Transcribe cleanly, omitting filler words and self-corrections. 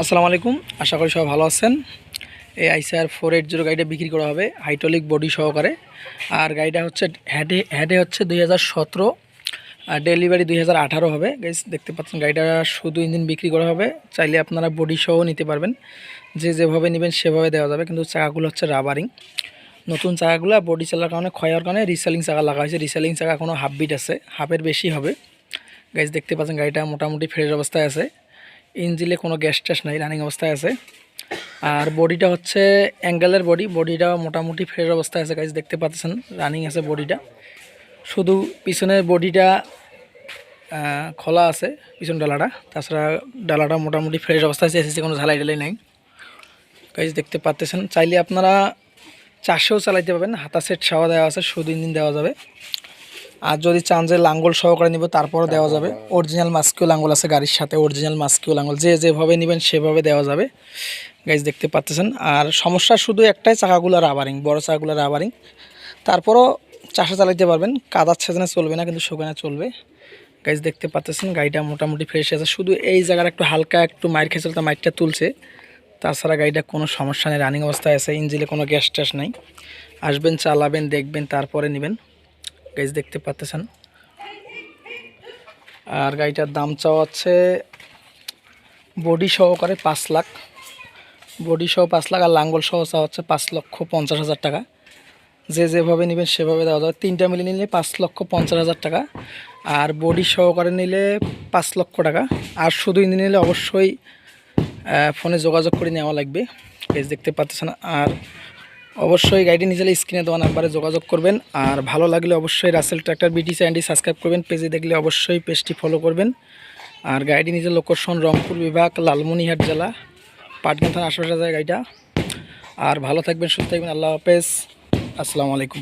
আসসালামু আলাইকুম, আশা করি সবাই ভালো আছেন। এই আইসার 480 গাড়িটা বিক্রি করা হবে হাইড্রোলিক বডি সহকারে। আর গাড়িটা হচ্ছে হেডে হচ্ছে 2017, আর ডেলিভারি 2018 হবে। গাইস দেখতে পাচ্ছেন গাড়িটা শুধু ইঞ্জিন বিক্রি করা হবে, চাইলে আপনারা বডি সহ নিতে পারবেন, যেভাবে নেবেন সেভাবে দেওয়া যাবে। কিন্তু চাকাগুলো হচ্ছে রাবারিং, নতুন চাকাগুলো বডি চালার কারণে ক্ষয় হওয়ার কারণে রিসেলিং চাকা লাগা হয়েছে। রিসেলিং চাকা এখনও হাফ বিট আছে, হাফের বেশি হবে। গাইস দেখতে পাচ্ছেন গাড়িটা মোটামুটি ফ্রেশ অবস্থায় আছে, ইঞ্জিনে কোনো গ্যাস ট্যাস নাই, রানিং অবস্থায় আছে। আর বডিটা হচ্ছে অ্যাঙ্গেলের বডিটা মোটামুটি ফ্রেশ অবস্থায় আছে। গাইজ দেখতে পাচ্ছেন রানিং আছে বডিটা, শুধু পিছনের বডিটা খোলা আছে, পিছন ডালাটা। তাছাড়া ডালাটা মোটামুটি ফ্রেশ অবস্থায় আছে, এসেছে কোনো ঝালাই ডালাই নাই। গাইজ দেখতে পাচ্ছেন চাইলে আপনারা 400 চালাইতে পারবেন, হাতা সেট সাওয়া দেওয়া আছে, শুধু ইঞ্জিন দেওয়া যাবে। আর যদি চান যে লাঙ্গল সহকারে নিব তারপরও দেওয়া যাবে। অরিজিনাল মাস্কিও লাঙ্গল আছে গাড়ির সাথে, অরিজিনাল মাস্কিও লাঙ্গল যেভাবে নেবেন সেভাবে দেওয়া যাবে। গাইজ দেখতে পাচ্ছেন। আর সমস্যা শুধু একটাই, চাকাগুলো রাবারিং, বড় চাকাগুলো রাবারিং। তারপরও 400 চালাইতে পারবেন, কাদার সেজনে চলবে না, কিন্তু শুকানে চলবে। গাইজ দেখতে পাচ্ছেন গাড়িটা মোটামুটি ফ্রেশ আছে, শুধু এই জায়গার একটু হালকা একটু মাইর খেয়েছিল, তো মাইরটা তুলছে। তাছাড়া গাড়িটা কোনো সমস্যা নেই, রানিং অবস্থায় আছে, ইঞ্জিনে কোনো গ্যাস ট্যাস নাই। আসবেন, চালাবেন, দেখবেন, তারপরে নেবেন। গাইজ দেখতে পাচ্ছেন। আর গাড়িটার দাম চাওয়া হচ্ছে বডি সহকারে 5 লাখ, বডি সহ 5 লাখ, আর লাঙ্গল সহ চাওয়া হচ্ছে 5,50,000 টাকা। যেভাবে নেবেন সেভাবে দেওয়া যাবে। 3টা মিলে নিলে 5,50,000 টাকা, আর বডি সহকারে নিলে 5 লক্ষ টাকা। আর শুধু ইঞ্জিন নিলে অবশ্যই ফোনে যোগাযোগ করে নেওয়া লাগবে। পেজ দেখতে পাচ্ছেন। আর অবশ্যই গাড়িটি নিজের স্ক্রিনে দেওয়া নাম্বারে যোগাযোগ করবেন। আর ভালো লাগলে অবশ্যই রাসেল ট্র্যাক্টর বিটি চ্যানেলটি সাবস্ক্রাইব করবেন, পেজে দেখলে অবশ্যই পেজটি ফলো করবেন। আর গাড়িটি নিজের লোকেশন রংপুর বিভাগ, লালমনিরহাট জেলা, পাটগ্রাম থানার আশেপাশে যায় গাড়িটা। আর ভালো থাকবেন, সুস্থ থাকবেন, আল্লাহ হাফেজ, আসসালামু আলাইকুম।